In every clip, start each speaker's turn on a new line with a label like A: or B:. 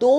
A: 2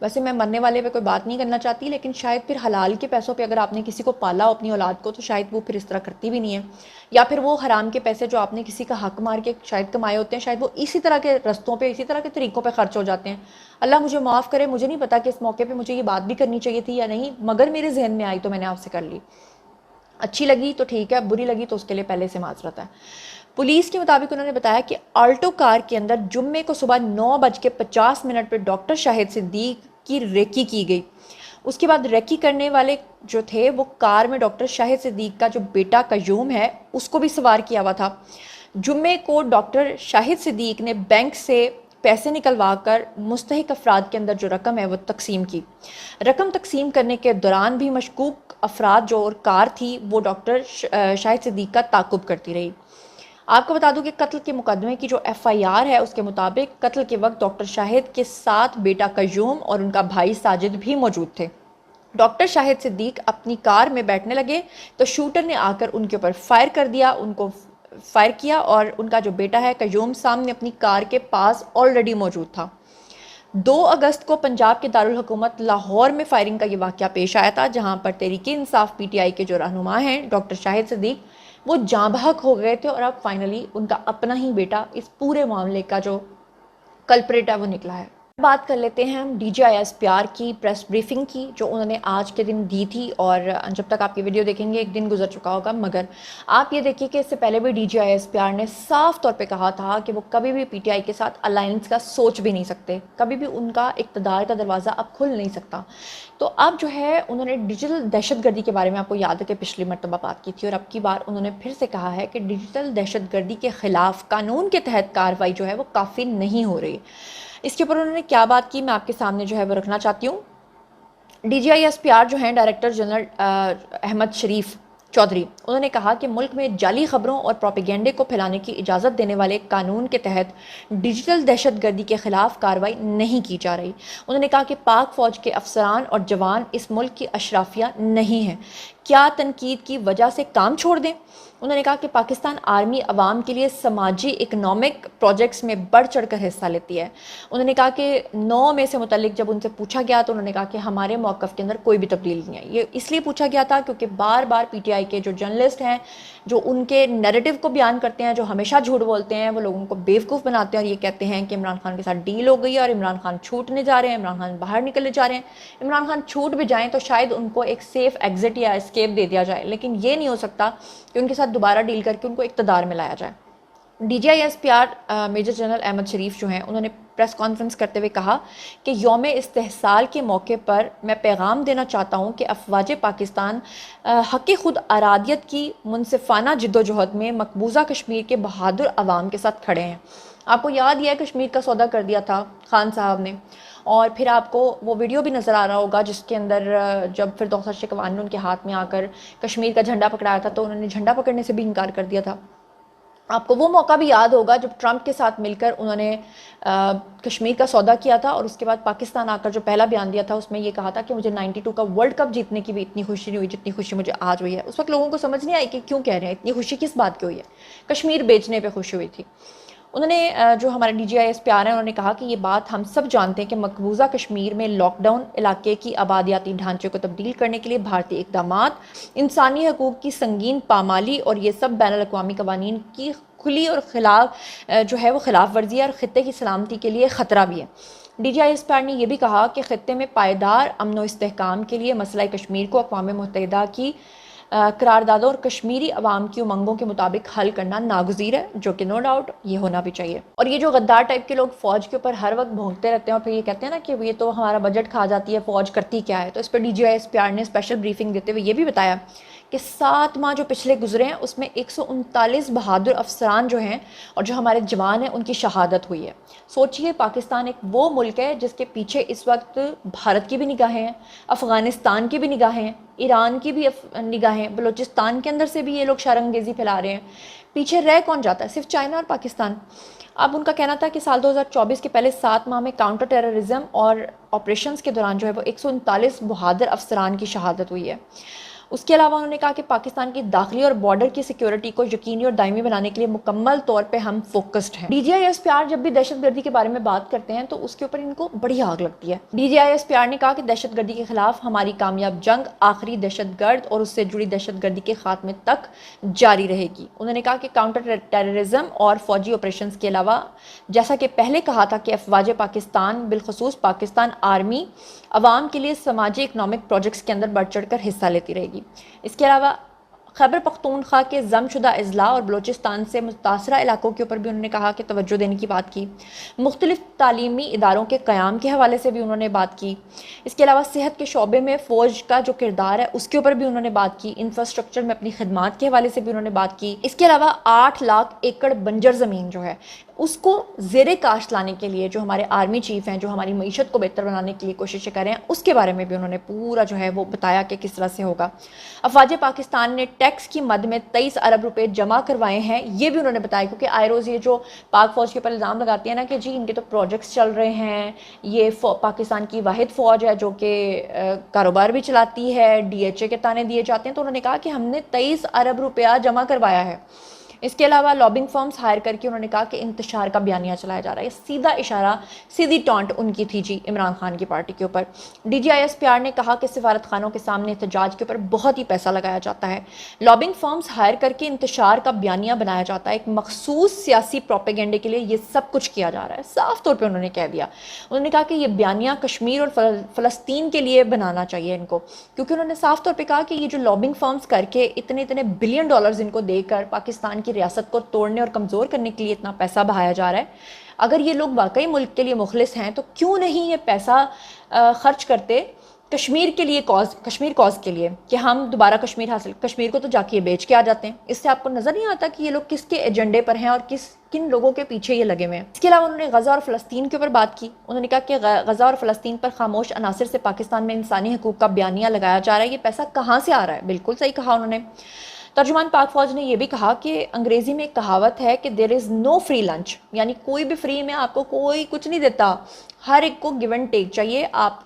A: ویسے میں مرنے والے پہ کوئی بات نہیں کرنا چاہتی، لیکن شاید پھر حلال کے پیسوں پہ اگر آپ نے کسی کو پالا ہو اپنی اولاد کو، تو شاید وہ پھر اس طرح کرتی بھی نہیں ہے، یا پھر وہ حرام کے پیسے جو آپ نے کسی کا حق مار کے شاید کمائے ہوتے ہیں، شاید وہ اسی طرح کے رستوں پہ، اسی طرح کے طریقوں پہ خرچ ہو جاتے ہیں۔ اللہ مجھے معاف کرے، مجھے نہیں پتا کہ اس موقع پہ مجھے یہ بات بھی کرنی چاہیے تھی یا نہیں، مگر میرے ذہن میں آئی تو میں نے آپ سے کر لی۔ اچھی لگی تو ٹھیک ہے، بری لگی تو اس کے لیے پہلے سے معذرت ہے۔ پولیس کے مطابق انہوں نے بتایا کہ آلٹو کار کے اندر جمعے کو صبح 9:50 پہ ڈاکٹر شاہد صدیق کی ریکی کی گئی۔ اس کے بعد ریکی کرنے والے جو تھے وہ کار میں ڈاکٹر شاہد صدیق کا جو بیٹا قیوم ہے اس کو بھی سوار کیا ہوا تھا۔ جمعے کو ڈاکٹر شاہد صدیق نے بینک سے پیسے نکلوا کر مستحق افراد کے اندر جو رقم ہے وہ تقسیم کی۔ رقم تقسیم کرنے کے دوران بھی مشکوک افراد جو اور کار تھی وہ ڈاکٹر شاہد صدیق کا تعاقب کرتی رہی۔ آپ کو بتا دوں کہ قتل کے مقدمے کی جو FIR ہے اس کے مطابق قتل کے وقت ڈاکٹر شاہد کے ساتھ بیٹا قیوم اور ان کا بھائی ساجد بھی موجود تھے۔ ڈاکٹر شاہد صدیق اپنی کار میں بیٹھنے لگے تو شوٹر نے آ کر ان کے اوپر فائر کر دیا، ان کو فائر کیا، اور ان کا جو بیٹا ہے قیوم سامنے اپنی کار کے پاس آلریڈی موجود تھا۔ 2 اگست کو پنجاب کے دارالحکومت لاہور میں فائرنگ کا یہ واقعہ پیش آیا تھا، جہاں پر تحریک انصاف PTI کے جو رہنما ہیں ڈاکٹر شاہد صدیق وہ جاں بحق ہو گئے تھے، اور اب فائنلی ان کا اپنا ہی بیٹا اس پورے معاملے کا جو کلپریٹ ہے وہ نکلا ہے۔ بات کر لیتے ہیں ہم DGISPR کی پریس بریفنگ کی جو انہوں نے آج کے دن دی تھی، اور جب تک آپ کی ویڈیو دیکھیں گے ایک دن گزر چکا ہوگا، مگر آپ یہ دیکھیے کہ اس سے پہلے بھی DGISPR نے صاف طور پہ کہا تھا کہ وہ کبھی بھی PTI کے ساتھ الائنس کا سوچ بھی نہیں سکتے، کبھی بھی ان کا اقتدار کا دروازہ اب کھل نہیں سکتا۔ تو اب جو ہے انہوں نے ڈیجیٹل دہشت گردی کے بارے میں آپ کو یاد ہے کہ پچھلی مرتبہ بات کی تھی، اور اب کی بار انہوں نے پھر سے کہا ہے کہ ڈیجیٹل دہشت گردی کے خلاف قانون کے تحت کارروائی جو ہے وہ کافی نہیں ہو رہی۔ اس کے اوپر انہوں نے کیا بات کی میں آپ کے سامنے جو ہے وہ رکھنا چاہتی ہوں۔ DGISPR جو ہیں ڈائریکٹر جنرل احمد شریف چودھری، انہوں نے کہا کہ ملک میں جعلی خبروں اور پروپیگنڈے کو پھیلانے کی اجازت دینے والے قانون کے تحت ڈیجیٹل دہشت گردی کے خلاف کارروائی نہیں کی جا رہی۔ انہوں نے کہا کہ پاک فوج کے افسران اور جوان اس ملک کی اشرافیہ نہیں ہیں، کیا تنقید کی وجہ سے کام چھوڑ دیں؟ انہوں نے کہا کہ پاکستان آرمی عوام کے لیے سماجی اکنامک پروجیکٹس میں بڑھ چڑھ کر حصہ لیتی ہے۔ انہوں نے کہا کہ 9 میں سے متعلق جب ان سے پوچھا گیا تو انہوں نے کہا کہ ہمارے موقف کے اندر کوئی بھی تبدیلی نہیں ہے۔ یہ اس لیے پوچھا گیا تھا کیونکہ بار بار PTI کے جو جرنلسٹ ہیں جو ان کے نیریٹو کو بیان کرتے ہیں، جو ہمیشہ جھوٹ بولتے ہیں، وہ لوگوں کو بیوقوف بناتے ہیں اور یہ کہتے ہیں کہ عمران خان کے ساتھ ڈیل ہو گئی ہے اور عمران خان چھوٹنے جا رہے ہیں، عمران خان باہر نکلنے جا رہے ہیں۔ عمران خان چھوٹ بھی جائیں تو شاید ان کو ایک سیف ایگزٹ یا اسکیپ دے دیا جائے، لیکن یہ نہیں ہو سکتا کہ ان کے ساتھ دوبارہ ڈیل کر کے ان کو اقتدار میں لایا جائے۔ DGISPR میجر جنرل احمد شریف جو ہیں انہوں نے پریس کانفرنس کرتے ہوئے کہا کہ یوم استحصال کے موقع پر میں پیغام دینا چاہتا ہوں کہ افواج پاکستان حق خود ارادیت کی منصفانہ جدوجہد میں مقبوضہ کشمیر کے بہادر عوام کے ساتھ کھڑے ہیں۔ آپ کو یاد ہی ہے کشمیر کا سودا کر دیا تھا خان صاحب نے، اور پھر آپ کو وہ ویڈیو بھی نظر آ رہا ہوگا جس کے اندر جب پھر ڈاکٹر شکوان نے ان کے ہاتھ میں آ کر کشمیر کا جھنڈا پکڑایا تھا تو انہوں نے جھنڈا پکڑنے سے بھی انکار کر دیا تھا۔ آپ کو وہ موقع بھی یاد ہوگا جب ٹرمپ کے ساتھ مل کر انہوں نے کشمیر کا سودا کیا تھا، اور اس کے بعد پاکستان آ کر جو پہلا بیان دیا تھا اس میں یہ کہا تھا کہ مجھے 92 کا ورلڈ کپ جیتنے کی بھی اتنی خوشی نہیں ہوئی جتنی خوشی مجھے آج ہوئی ہے۔ اس وقت لوگوں کو سمجھ نہیں آئی کہ کیوں کہہ رہے ہیں اتنی خوشی کس بات کی ہوئی ہے، کشمیر بیچنے پہ خوشی ہوئی تھی۔ انہوں نے جو ہمارے DGISPR ہیں انہوں نے کہا کہ یہ بات ہم سب جانتے ہیں کہ مقبوضہ کشمیر میں لاک ڈاؤن علاقے کی آبادیاتی ڈھانچے کو تبدیل کرنے کے لیے بھارتی اقدامات انسانی حقوق کی سنگین پامالی اور یہ سب بین الاقوامی قوانین کی کھلی اور خلاف جو ہے وہ خلاف ورزی ہے اور خطے کی سلامتی کے لیے خطرہ بھی ہے۔ DGISPR نے یہ بھی کہا کہ خطے میں پائیدار امن و استحکام کے لیے مسئلہ کشمیر کو اقوام متحدہ کی قراردادوں اور کشمیری عوام کی امنگوں کے مطابق حل کرنا ناگزیر ہے، جو کہ نو ڈاؤٹ یہ ہونا بھی چاہیے۔ اور یہ جو غدار ٹائپ کے لوگ فوج کے اوپر ہر وقت بھونکتے رہتے ہیں اور پھر یہ کہتے ہیں نا کہ یہ تو ہمارا بجٹ کھا جاتی ہے، فوج کرتی کیا ہے، تو اس پر DGISPR نے اسپیشل بریفنگ دیتے ہوئے یہ بھی بتایا کہ 7 ماہ جو پچھلے گزرے ہیں اس میں 139 بہادر افسران جو ہیں اور جو ہمارے جوان ہیں ان کی شہادت ہوئی ہے۔ سوچئے پاکستان ایک وہ ملک ہے جس کے پیچھے اس وقت بھارت کی بھی نگاہیں ہیں، افغانستان کی بھی نگاہیں ہیں، ایران کی بھی نگاہیں، بلوچستان کے اندر سے بھی یہ لوگ شرنگیزی پھیلا رہے ہیں۔ پیچھے رہ کون جاتا ہے؟ صرف چائنا اور پاکستان۔ اب ان کا کہنا تھا کہ سال 2024 کے پہلے 7 ماہ میں کاؤنٹر ٹیررزم اور آپریشنز کے دوران جو ہے وہ 139 بہادر افسران کی شہادت ہوئی ہے۔ اس کے علاوہ انہوں نے کہا کہ پاکستان کی داخلی اور بارڈر کی سیکیورٹی کو یقینی اور دائمی بنانے کے لیے مکمل طور پہ ہم فوکسڈ ہیں۔ D G I S P R جب بھی دہشت گردی کے بارے میں بات کرتے ہیں تو اس کے اوپر ان کو بڑی آگ لگتی ہے۔ D G I S P R نے کہا کہ دہشت گردی کے خلاف ہماری کامیاب جنگ آخری دہشت گرد اور اس سے جڑی دہشت گردی کے خاتمے تک جاری رہے گی۔ انہوں نے کہا کہ کاؤنٹر ٹیررزم اور فوجی آپریشنز کے علاوہ جیسا کہ پہلے کہا تھا کہ افواج پاکستان بالخصوص پاکستان آرمی عوام کے لیے سماجی اکنامک پروجیکٹس کے اندر بڑھ چڑھ کر حصہ لیتی رہے گی۔ اس کے علاوہ خیبر پختونخوا کے ضم شدہ اضلاع اور بلوچستان سے متاثرہ علاقوں کے اوپر بھی انہوں نے کہا کہ توجہ دینے کی بات کی۔ مختلف تعلیمی اداروں کے قیام کے حوالے سے بھی انہوں نے بات کی۔ اس کے علاوہ صحت کے شعبے میں فوج کا جو کردار ہے اس کے اوپر بھی انہوں نے بات کی۔ انفراسٹرکچر میں اپنی خدمات کے حوالے سے بھی انہوں نے بات کی۔ اس کے علاوہ 8 لاکھ ایکڑ بنجر زمین جو ہے اس کو زیر کاشت لانے کے لیے جو ہمارے آرمی چیف ہیں، جو ہماری معیشت کو بہتر بنانے کے لیے کوششیں کر رہے ہیں، اس کے بارے میں بھی انہوں نے پورا جو ہے وہ بتایا کہ کس طرح سے ہوگا۔ افواج پاکستان نے ٹیکس کی مد میں 23 ارب روپے جمع کروائے ہیں، یہ بھی انہوں نے بتایا، کیونکہ آئے روز یہ جو پاک فوج کے اوپر الزام لگاتے ہیں نا کہ جی ان کے تو پروجیکٹس چل رہے ہیں، یہ پاکستان کی واحد فوج ہے جو کہ کاروبار بھی چلاتی ہے، ڈی ایچ اے کے تانے دیے جاتے ہیں، تو انہوں نے کہا کہ ہم نے 23 ارب روپیہ جمع کروایا ہے۔ اس کے علاوہ لابنگ فرمز ہائر کر کے انہوں نے کہا کہ انتشار کا بیانیہ چلایا جا رہا ہے۔ سیدھا اشارہ، سیدھی ٹانٹ ان کی تھی جی عمران خان کی پارٹی کے اوپر۔ D G I S P R نے کہا کہ سفارت خانوں کے سامنے احتجاج کے اوپر بہت ہی پیسہ لگایا جاتا ہے، لابنگ فرمز ہائر کر کے انتشار کا بیانیہ بنایا جاتا ہے، ایک مخصوص سیاسی پروپیگنڈے کے لیے یہ سب کچھ کیا جا رہا ہے، صاف طور پہ انہوں نے کہہ دیا۔ انہوں نے کہا کہ یہ بیانیہ کشمیر اور فلسطین کے لیے بنانا چاہیے ان کو، کیونکہ انہوں نے صاف طور پہ کہا کہ یہ جو لابنگ فرمز کر کے اتنے بلین ڈالرز ان کو دے کر پاکستان کی ریاست کو توڑنے اور کمزور کرنے کے لیے اتنا پیسہ بہایا جا رہا ہے، اگر یہ لوگ واقعی ملک کے لیے مخلص ہیں تو کیوں نہیں یہ پیسہ خرچ کرتے کشمیر کے لیے، کشمیر کاز کے لیے، کہ ہم دوبارہ کشمیر کو تو جا کے یہ بیچ کے آ جاتے ہیں۔ اس سے آپ کو نظر نہیں آتا کہ یہ لوگ کس کے ایجنڈے پر ہیں اور کن لوگوں کے پیچھے یہ لگے ہوئے ہیں۔ اس کے علاوہ انہوں نے غزہ اور فلسطین کے اوپر بات کی۔ انہوں نے کہا کہ غزہ اور فلسطین پر خاموش عناصر سے پاکستان میں انسانی حقوق کا بیانیہ لگایا جا رہا ہے، یہ پیسہ کہاں سے آ رہا ہے؟ بالکل صحیح کہا انہوں نے۔ ترجمان پاک فوج نے یہ بھی کہا کہ انگریزی میں ایک کہاوت ہے کہ دیر از نو فری لنچ، یعنی کوئی بھی فری میں آپ کو کوئی کچھ نہیں دیتا، ہر ایک کو گیو اینڈ ٹیک چاہیے۔ آپ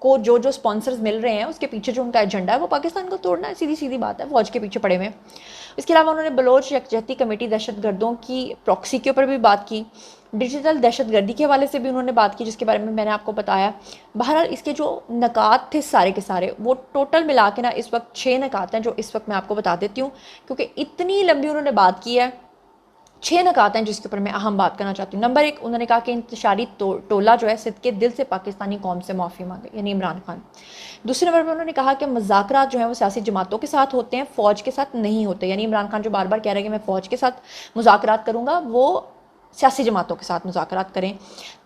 A: کو جو سپانسرز مل رہے ہیں اس کے پیچھے جو ان کا ایجنڈا ہے وہ پاکستان کو توڑنا ہے، سیدھی بات ہے، فوج کے پیچھے پڑے ہوئے ہیں۔ اس کے علاوہ انہوں نے بلوچ یکجہتی کمیٹی دہشت گردوں کی پراکسی کے اوپر بھی بات کی۔ ڈیجیٹل دہشت گردی کے حوالے سے بھی انہوں نے بات کی، جس کے بارے میں نے آپ کو بتایا۔ بہرحال اس کے جو نکات تھے سارے کے سارے، وہ ٹوٹل ملا کے نا اس وقت 6 نکات ہیں، جو اس وقت میں آپ کو بتا دیتی ہوں، کیونکہ اتنی لمبی انہوں نے بات کی ہے۔ 6 نکات ہیں جس کے اوپر میں اہم بات کرنا چاہتی ہوں۔ نمبر 1، انہوں نے کہا کہ انتشاری ٹولہ جو ہے صدقے دل سے پاکستانی قوم سے معافی مانگے، یعنی عمران خان۔ دوسرے نمبر پر انہوں نے کہا کہ مذاکرات جو ہیں وہ سیاسی جماعتوں کے ساتھ ہوتے ہیں، فوج کے ساتھ نہیں ہوتے، یعنی عمران خان جو بار بار کہہ رہے ہیں کہ میں فوج کے ساتھ مذاکرات کروں گا، وہ سیاسی جماعتوں کے ساتھ مذاکرات کریں۔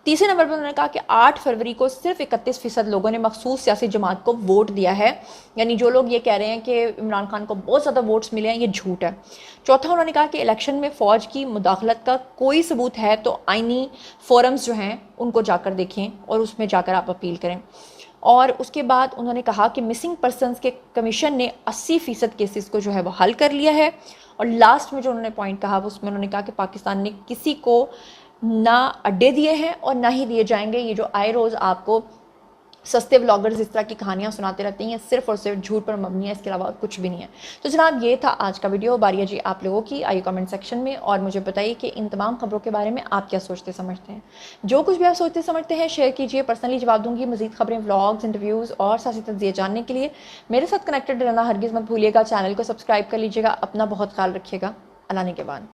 A: تیسرے نمبر پر انہوں نے کہا کہ 8 فروری کو صرف 31% لوگوں نے مخصوص سیاسی جماعت کو ووٹ دیا ہے، یعنی جو لوگ یہ کہہ رہے ہیں کہ عمران خان کو بہت زیادہ ووٹس ملے ہیں، یہ جھوٹ ہے۔ چوتھا، انہوں نے کہا کہ الیکشن میں فوج کی مداخلت کا کوئی ثبوت ہے تو آئینی فورمز جو ہیں ان کو جا کر دیکھیں اور اس میں جا کر آپ اپیل کریں۔ اور اس کے بعد انہوں نے کہا کہ مسنگ پرسنز کے کمیشن نے 80% کیسز کو جو ہے وہ حل کر لیا ہے۔ اور لاسٹ میں جو انہوں نے پوائنٹ کہا اس میں انہوں نے کہا کہ پاکستان نے کسی کو نہ اڈے دیے ہیں اور نہ ہی دیے جائیں گے۔ یہ جو آئے روز آپ کو سستے ولاگرز اس طرح کی کہانیاں سناتے رہتے ہیں، یہ صرف اور صرف جھوٹ پر مبنی ہے، اس کے علاوہ کچھ بھی نہیں ہے۔ تو جناب یہ تھا آج کا ویڈیو۔ باری ہے جی آپ لوگوں کی، آئیے کامنٹ سیکشن میں اور مجھے بتائیے کہ ان تمام خبروں کے بارے میں آپ کیا سوچتے سمجھتے ہیں۔ جو کچھ بھی آپ سوچتے سمجھتے ہیں شیئر کیجیے، پرسنلی جواب دوں گی۔ مزید خبریں، ولاگز، انٹرویوز اور سیاسی تجزیے جاننے کے لیے میرے ساتھ کنیکٹڈ رہنا ہرگز مت بھولیے گا۔ چینل کو سبسکرائب کر لیجیے گا۔ اپنا بہت خیال رکھیے گا۔ اللہ نگہبان۔